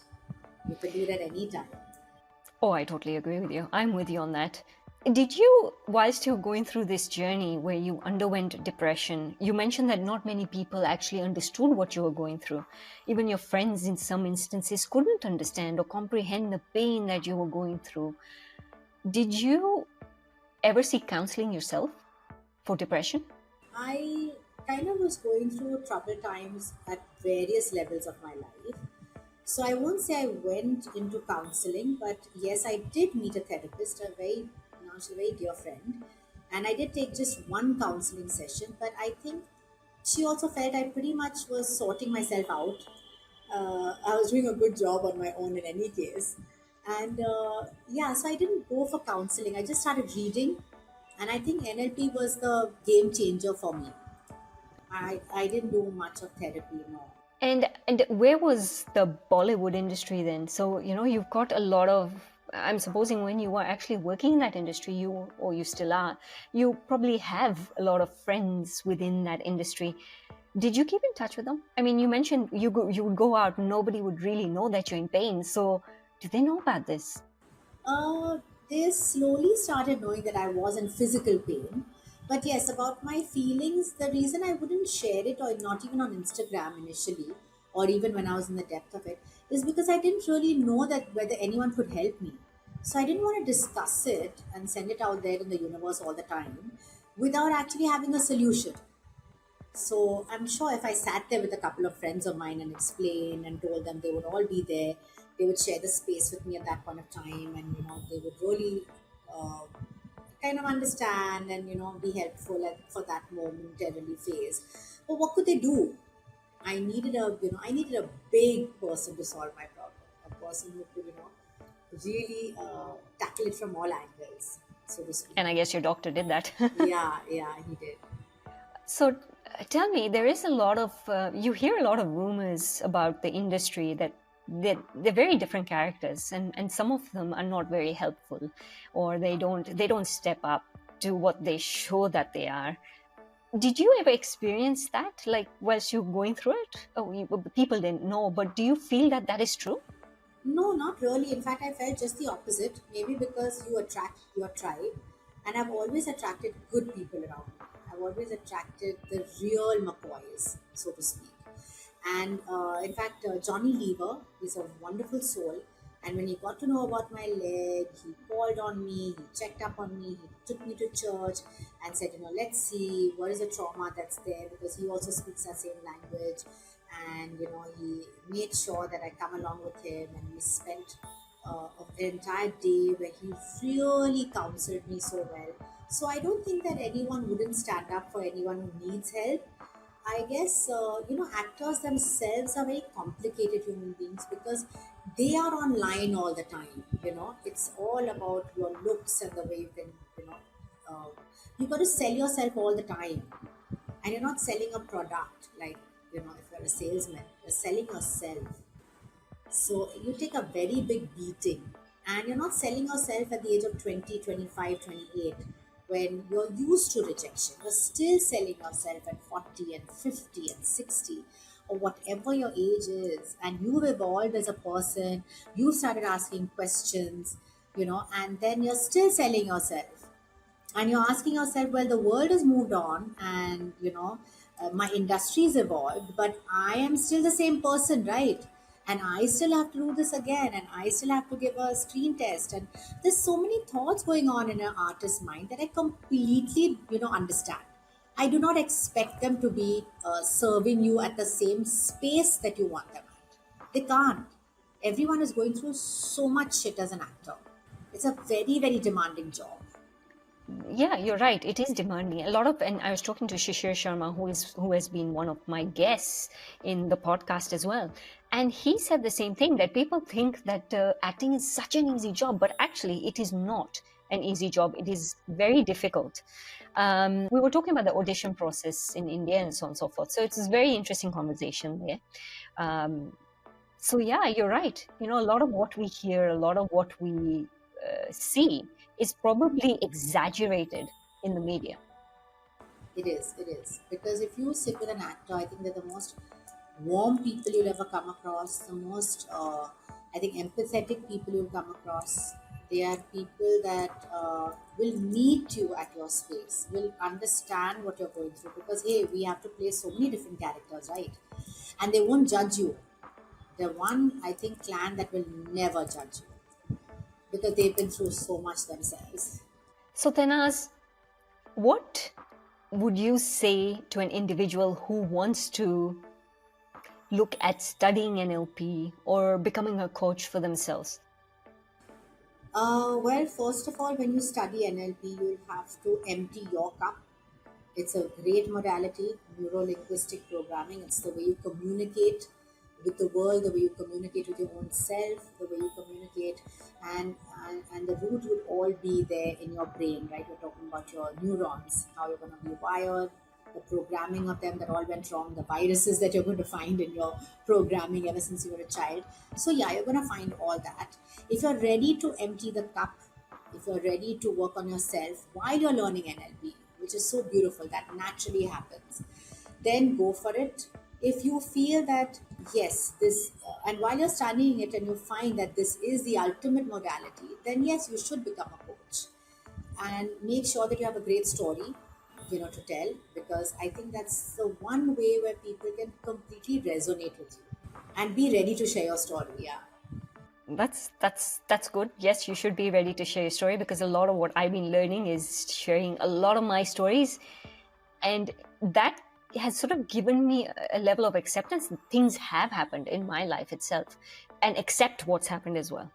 You can do it at any time. Oh, I totally agree with you. I'm with you on that. Did you, whilst you're going through this journey where you underwent depression, you mentioned that not many people actually understood what you were going through. Even your friends, in some instances, couldn't understand or comprehend the pain that you were going through. Did you ever seek counseling yourself for depression? I kind of was going through troubled times at various levels of my life. So I won't say I went into counseling, but yes, I did meet a therapist, a very now she's a very dear friend, and I did take just one counseling session. But I think she also felt I pretty much was sorting myself out. I was doing a good job on my own in any case, And yeah, so I didn't go for counseling. I just started reading, and I think NLP was the game changer for me. I didn't do much of therapy, no. And where was the Bollywood industry then? So, you've got a lot of, I'm supposing when you were actually working in that industry, or you still are, you probably have a lot of friends within that industry. Did you keep in touch with them? I mean, you mentioned you would go out, nobody would really know that you're in pain. So, do they know about this? Uh, they slowly started knowing that I was in physical pain. But yes, about my feelings, the reason I wouldn't share it, or not even on Instagram initially, or even when I was in the depth of it, is because I didn't really know that whether anyone could help me. So I didn't want to discuss it and send it out there in the universe all the time without actually having a solution. So I'm sure if I sat there with a couple of friends of mine and explained and told them, they would all be there. They would share the space with me at that point of time, and they would really uh, kind of understand and be helpful for that momentarily phase. But what could they do? I needed a big person to solve my problem, a person who could really tackle it from all angles, so to speak. And I guess your doctor did that. Yeah, yeah, he did. So tell me, there is a lot of you hear a lot of rumors about the industry that they're very different characters, and some of them are not very helpful, or they don't step up to what they show that they are. Did you ever experience that, like whilst you're going through it? Oh, people didn't know, but do you feel that that is true? No, not really. In fact, I felt just the opposite. Maybe because you attract your tribe, and I've always attracted good people around me. I've always attracted the real McCoys, so to speak. And in fact, Johnny Lever is a wonderful soul. And when he got to know about my leg, he called on me, he checked up on me, he took me to church and said, let's see what is the trauma that's there, because he also speaks that same language. And he made sure that I come along with him, and we spent an entire day where he really counseled me so well. So I don't think that anyone wouldn't stand up for anyone who needs help. I guess actors themselves are very complicated human beings, because they are online all the time. It's all about your looks and the way you can. Uh, you got to sell yourself all the time, and you're not selling a product like if you're a salesman, you're selling yourself. So you take a very big beating, and you're not selling yourself at the age of 20, 25, 28, when you're used to rejection. You're still selling yourself at 40 and 50 and 60, or whatever your age is. And you've evolved as a person, you started asking questions, and then you're still selling yourself. And you're asking yourself, well, the world has moved on, and my industry's evolved, but I am still the same person, right? And I still have to do this again, and I still have to give a screen test. And there's so many thoughts going on in an artist's mind that I completely understand. I do not expect them to be serving you at the same space that you want them at. They can't. Everyone is going through so much shit as an actor. It's a very, very demanding job. Yeah, you're right. It is demanding. A lot of, and I was talking to Shishir Sharma, who has been one of my guests in the podcast as well, and he said the same thing, that people think that acting is such an easy job, but actually, it is not an easy job. It is very difficult. We were talking about the audition process in India and so on and so forth. So it's a very interesting conversation there. Um, so yeah, you're right. A lot of what we hear, a lot of what we see is probably exaggerated in the media. It is, it is. Because if you sit with an actor, I think they're the most warm people you'll ever come across, the most, I think, empathetic people you'll come across. They are people that will meet you at your space, will understand what you're going through. Because, hey, we have to play so many different characters, right? And they won't judge you. They're one, I think, clan that will never judge you, because they've been through so much themselves. So, Tenaz, what would you say to an individual who wants to look at studying NLP or becoming a coach for themselves? Well, first of all, when you study NLP, you'll have to empty your cup. It's a great modality, neuro linguistic programming. It's the way you communicate with the world, the way you communicate with your own self, the way you communicate, and the root would all be there in your brain, right? You're talking about your neurons, how you're going to be wired, the programming of them that all went wrong, the viruses that you're going to find in your programming ever since you were a child. So yeah, you're going to find all that. If you're ready to empty the cup, if you're ready to work on yourself while you're learning NLP, which is so beautiful, that naturally happens, then go for it. If you feel that, yes, and while you're studying it and you find that this is the ultimate modality, then yes, you should become a coach. And make sure that you have a great story, to tell, because I think that's the one way where people can completely resonate with you and be ready to share your story. Yeah. That's good. Yes, you should be ready to share your story, because a lot of what I've been learning is sharing a lot of my stories, and that has sort of given me a level of acceptance that things have happened in my life itself, and accept what's happened as well.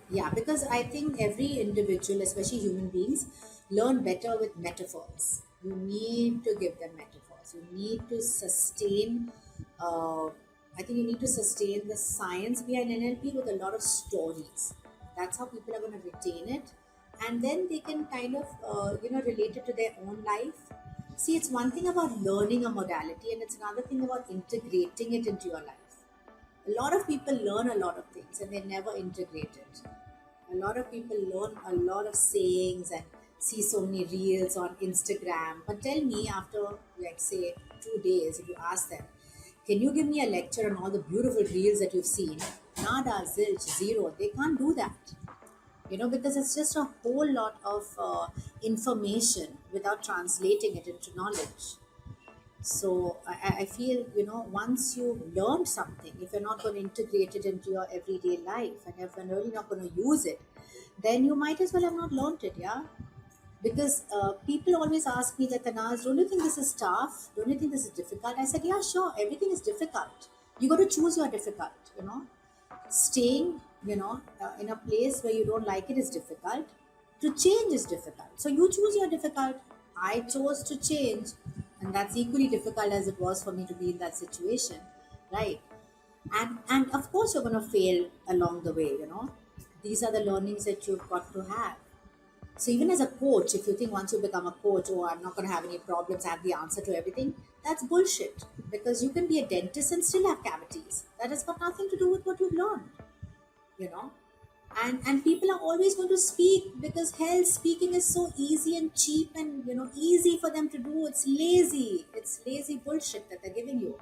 Yeah, because I think every individual, especially human beings, learn better with metaphors. You need to give them metaphors. You need to sustain. I think you need to sustain the science behind NLP with a lot of stories. That's how people are going to retain it, and then they can kind of relate it to their own life. See, it's one thing about learning a modality, and it's another thing about integrating it into your life. A lot of people learn a lot of things and they never integrate it. A lot of people learn a lot of sayings and see so many reels on Instagram. But tell me, after, like, say, 2 days, if you ask them, can you give me a lecture on all the beautiful reels that you've seen? Nada, zilch, zero. They can't do that. Because it's just a whole lot of information without translating it into knowledge. So I feel, once you've learned something, if you're not going to integrate it into your everyday life and if you're really not going to use it, then you might as well have not learned it, yeah? Because people always ask me that, Tanaz, don't you think this is tough? Don't you think this is difficult? I said, yeah, sure, everything is difficult. You got to choose your difficult. Staying, in a place where you don't like it is difficult. To change is difficult. So you choose your difficult. I chose to change, and that's equally difficult as it was for me to be in that situation, right? And of course you're going to fail along the way. These are the learnings that you've got to have. So even as a coach, if you think once you become a coach, oh, I'm not going to have any problems, I have the answer to everything, that's bullshit. Because you can be a dentist and still have cavities. That has got nothing to do with what you've learned, you know. And people are always going to speak because hell, speaking is so easy and cheap and easy for them to do. It's lazy. It's lazy bullshit that they're giving you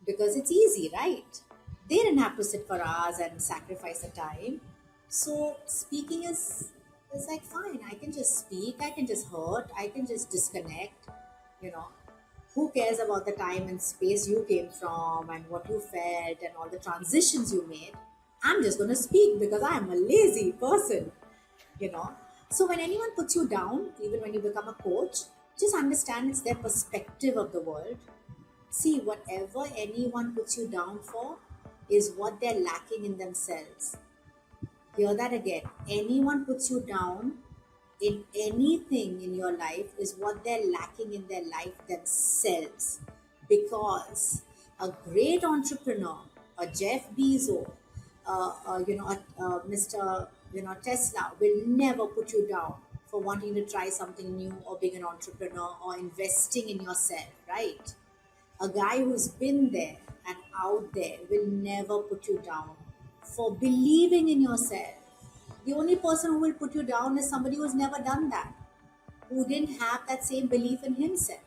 because it's easy, right? They didn't have to sit for hours and sacrifice the time. So speaking is like fine. I can just speak. I can just hurt. I can just disconnect. You know, who cares about the time and space you came from and what you felt and all the transitions you made? I'm just going to speak because I am a lazy person. You know. So when anyone puts you down, even when you become a coach, just understand it's their perspective of the world. See, whatever anyone puts you down for is what they're lacking in themselves. Hear that again. Anyone puts you down in anything in your life is what they're lacking in their life themselves. Because a great entrepreneur, a Jeff Bezos, Mr. Tesla will never put you down for wanting to try something new or being an entrepreneur or investing in yourself, right? A guy who's been there and out there will never put you down for believing in yourself. The only person who will put you down is somebody who's never done that, who didn't have that same belief in himself.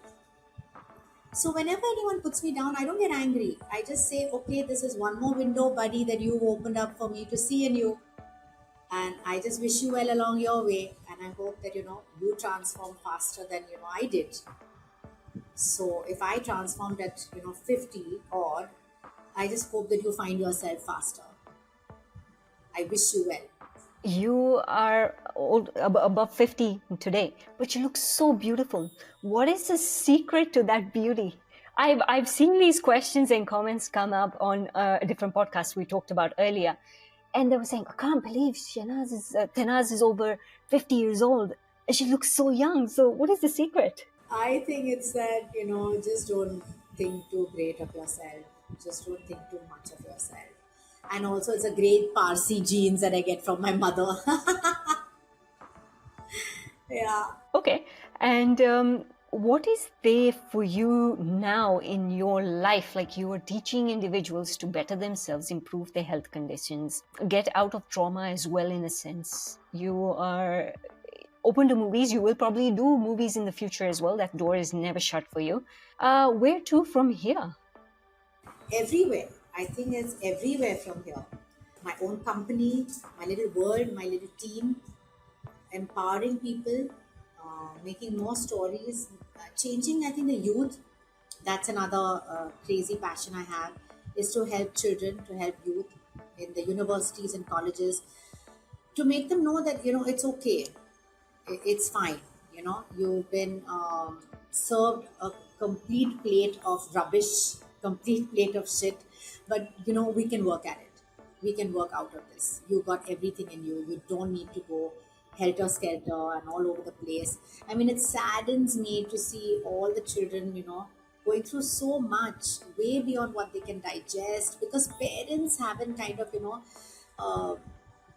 So whenever anyone puts me down, I don't get angry. I just say, okay, this is one more window, buddy, that you've opened up for me to see in you. And I just wish you well along your way. And I hope that, you transform faster than, I did. So if I transformed at 50 odd, I just hope that you find yourself faster. I wish you well. You are old, above 50 today, but you look so beautiful. What is the secret to that beauty? I've seen these questions and comments come up on a different podcast we talked about earlier, and they were saying, I can't believe Tanaz is over 50 years old and she looks so young. So what is the secret? I think it's that, just don't think too great of yourself. Just don't think too much of yourself. And also, it's a great Parsi genes that I get from my mother. Yeah. Okay. And what is there for you now in your life? Like you are teaching individuals to better themselves, improve their health conditions, get out of trauma as well, in a sense. You are open to movies. You will probably do movies in the future as well. That door is never shut for you. Where to from here? Everywhere. I think it's everywhere from here. My own company, my little world, my little team, empowering people, making more stories, changing, I think, the youth. That's another crazy passion I have, is to help children, to help youth in the universities and colleges, to make them know that, it's okay. It's fine. You've been served a complete plate of rubbish, complete plate of shit, but we can work at it. We can work out of this. You got everything in you. You don't need to go helter skelter and all over the place. I mean, it saddens me to see all the children, going through so much, way beyond what they can digest, because parents haven't kind of, uh,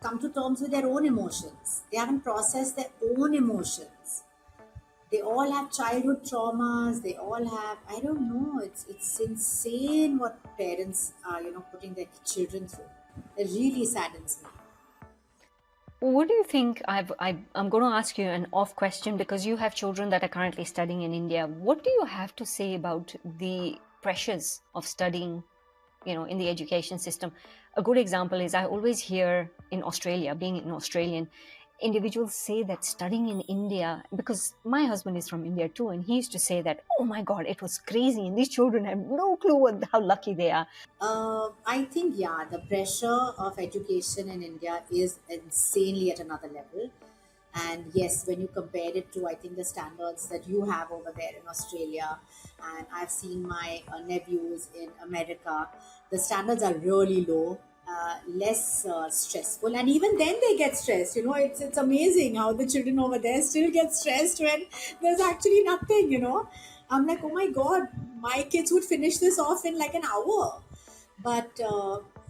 come to terms with their own emotions. They haven't processed their own emotions. They all have childhood traumas. They all have, I don't know. It's insane what parents are putting their children through. It really saddens me. What do you think? I'm going to ask you an off question because you have children that are currently studying in India. What do you have to say about the pressures of studying, in the education system? A good example is I always hear in Australia, being an Australian, individuals say that studying in India, because my husband is from India too, and he used to say that, oh my God, it was crazy, and these children have no clue how lucky they are. I think, yeah, the pressure of education in India is insanely at another level. And yes, when you compare it to, I think, the standards that you have over there in Australia, and I've seen my nephews in America, the standards are really low, less stressful. And even then, they get stressed. It's amazing how the children over there still get stressed when there's actually nothing, I'm like, oh my God, my kids would finish this off in like an hour. But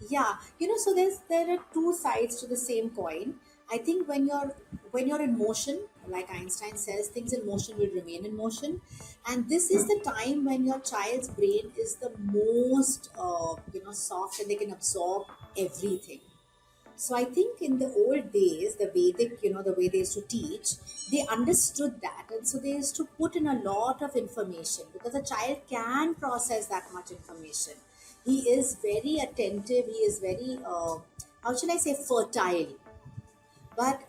yeah, so there are two sides to the same coin. I think when you're in motion, like Einstein says, things in motion will remain in motion, and this is the time when your child's brain is the most soft, and they can absorb everything. So I think in the old days, the Vedic, the way they used to teach, they understood that. And so they used to put in a lot of information, because a child can process that much information. He is very attentive. He is very, how shall I say, fertile. But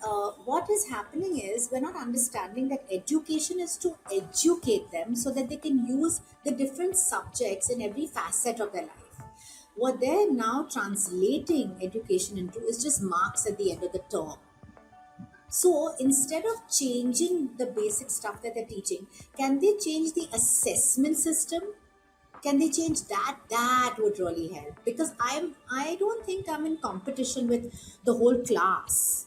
what is happening is, we're not understanding that education is to educate them so that they can use the different subjects in every facet of their life. What they're now translating education into is just marks at the end of the term. So instead of changing the basic stuff that they're teaching, can they change the assessment system? Can they change that? That would really help, because I don't think I'm in competition with the whole class.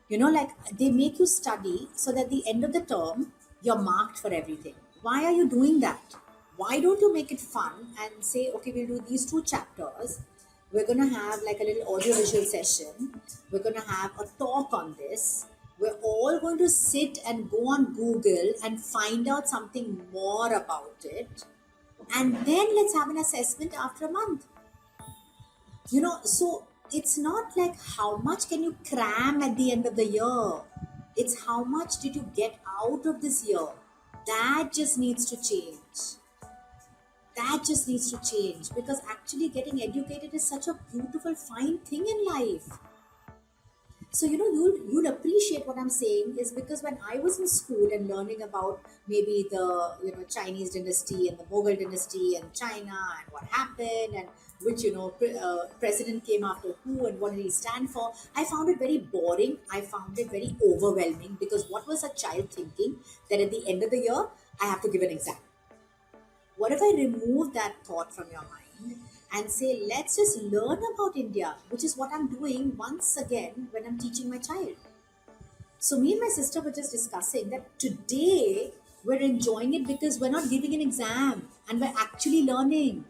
Like, they make you study so that at the end of the term you're marked for everything. Why are you doing that? Why don't you make it fun and say, okay, we'll do these two chapters, we're going to have like a little audio visual session, we're going to have a talk on this, we're all going to sit and go on Google and find out something more about it, and then let's have an assessment after a month. So it's not like how much can you cram at the end of the year. It's how much did you get out of this year. That just needs to change. That just needs to change, because actually getting educated is such a beautiful, fine thing in life. So you'll appreciate what I'm saying, is because when I was in school and learning about maybe the Chinese dynasty and the Mughal dynasty and China and what happened, and which president came after who and what did he stand for, I found it very boring. I found it very overwhelming, because what was a child thinking that at the end of the year I have to give an exam? What if I remove that thought from your mind and say, let's just learn about India, which is what I'm doing once again when I'm teaching my child. So, me and my sister were just discussing that today we're enjoying it because we're not giving an exam and we're actually learning.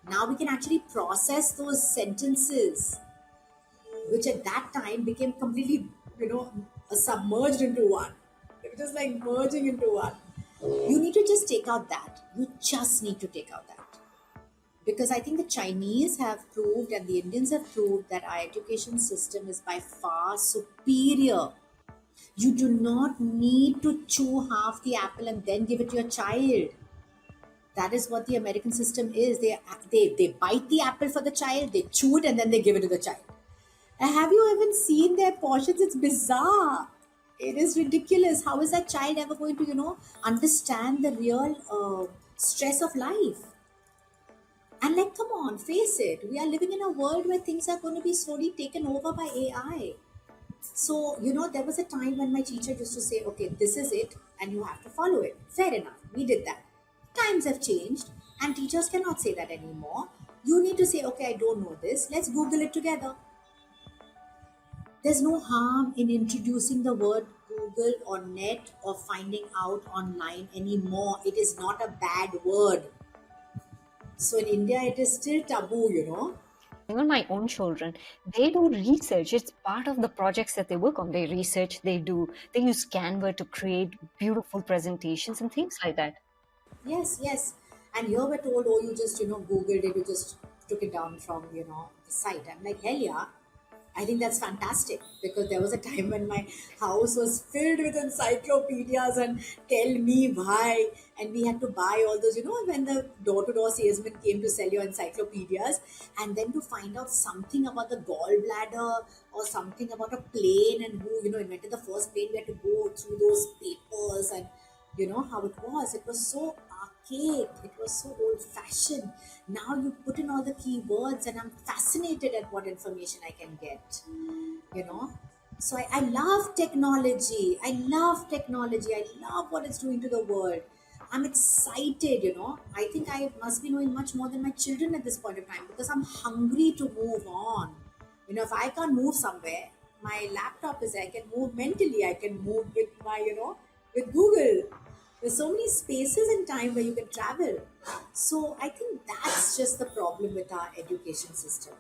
Now we can actually process those sentences, which at that time became completely, submerged into one. It was just like merging into one. You need to just take out that. You just need to take out that. Because I think the Chinese have proved and the Indians have proved that our education system is by far superior. You do not need to chew half the apple and then give it to your child. That is what the American system is. They bite the apple for the child, they chew it, and then they give it to the child. And have you even seen their portions? It's bizarre. It is ridiculous. How is that child ever going to, understand the real stress of life? And like, come on, face it. We are living in a world where things are going to be slowly taken over by AI. So, there was a time when my teacher used to say, okay, this is it, and you have to follow it. Fair enough. We did that. Times have changed, and teachers cannot say that anymore. You need to say, okay, I don't know this. Let's Google it together. There's no harm in introducing the word Google or net or finding out online anymore. It is not a bad word. So in India, it is still taboo. Even my own children, they do research. It's part of the projects that they work on. They research, they use Canva to create beautiful presentations and things like that. Yes, yes. And here we're told, oh, you just, Googled it, you just took it down from, the site. I'm like, hell yeah. I think that's fantastic because there was a time when my house was filled with encyclopedias and tell me why. And we had to buy all those, when the door to door salesman came to sell your encyclopedias, and then to find out something about the gallbladder or something about a plane and who, invented the first plane, we had to go through those papers and how it was. It was so archaic, it was so old fashioned. Now you put in all the keywords and I'm fascinated at what information I can get, you know so I love technology. I love what it's doing to the world. I'm excited. I think I must be knowing much more than my children at this point of time because I'm hungry to move on. If I can't move somewhere, my laptop is there. I can move mentally. I can move with my, with Google. There's so many spaces and time where you can travel. So I think that's just the problem with our education system.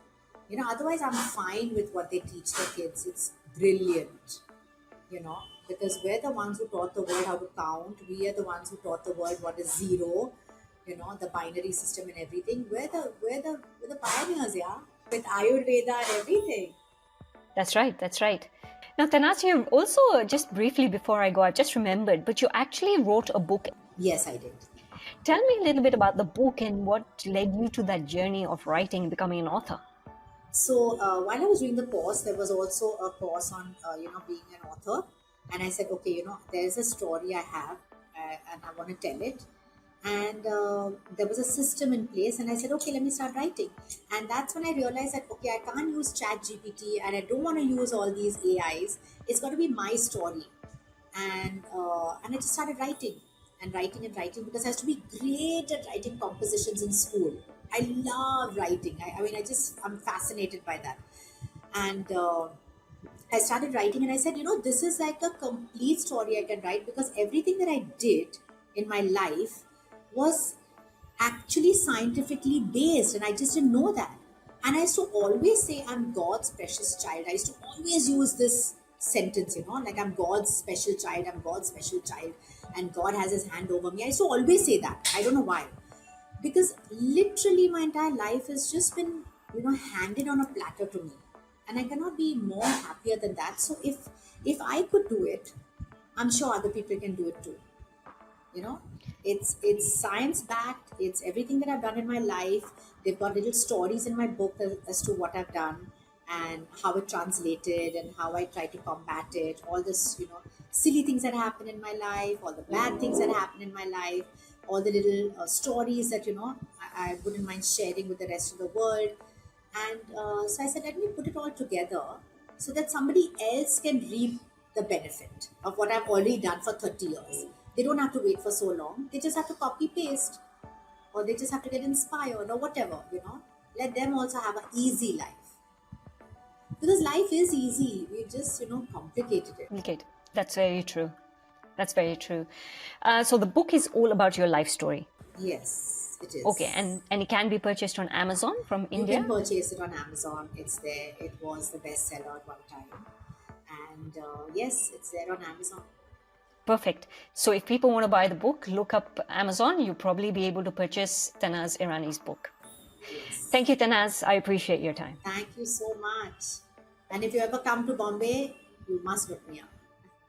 Otherwise I'm fine with what they teach the kids. It's brilliant, you know, because we're the ones who taught the world how to count. We are the ones who taught the world what is zero, the binary system and everything. We're the pioneers, yeah, with Ayurveda and everything. That's right. That's right. Now, Tanasya, also just briefly before I go, I just remembered, but you actually wrote a book. Yes, I did. Tell me a little bit about the book and what led you to that journey of writing and becoming an author. So while I was doing the course, there was also a course on being an author, and I said, okay, there's a story I have, and I want to tell it. And there was a system in place, and I said, okay, let me start writing. And that's when I realized that okay, I can't use Chat GPT, and I don't want to use all these AIs. It's got to be my story, and I just started writing and writing and writing because I used to be great at writing compositions in school. I love writing. I'm fascinated by that. And I started writing and I said, this is like a complete story I can write because everything that I did in my life was actually scientifically based and I just didn't know that. And I used to always say, I'm God's precious child. I used to always use this sentence, like I'm God's special child, I'm God's special child, and God has his hand over me. I used to always say that. I don't know why, because literally my entire life has just been handed on a platter to me, and I cannot be more happier than that. So if I could do it, I'm sure other people can do it too. It's science backed. It's everything that I've done in my life. They've got little stories in my book as to what I've done and how it translated and how I try to combat it. All this silly things that happen in my life, all the bad things that happen in my life, all the little stories that I wouldn't mind sharing with the rest of the world. And so I said, let me put it all together so that somebody else can reap the benefit of what I've already done for 30 years. They don't have to wait for so long. They just have to copy paste, or they just have to get inspired or whatever. Let them also have an easy life, because life is easy. We just complicated it. Okay, that's very true. That's very true. So the book is all about your life story. Yes. it is. Okay, and it can be purchased on Amazon from You India? can purchase it on Amazon. It's there. It was the bestseller at one time. And yes, it's there on Amazon. Perfect. So if people want to buy the book, look up Amazon. You'll probably be able to purchase Tanaz Irani's book. Yes. Thank you, Tanaz. I appreciate your time. Thank you so much. And if you ever come to Bombay, you must look me up.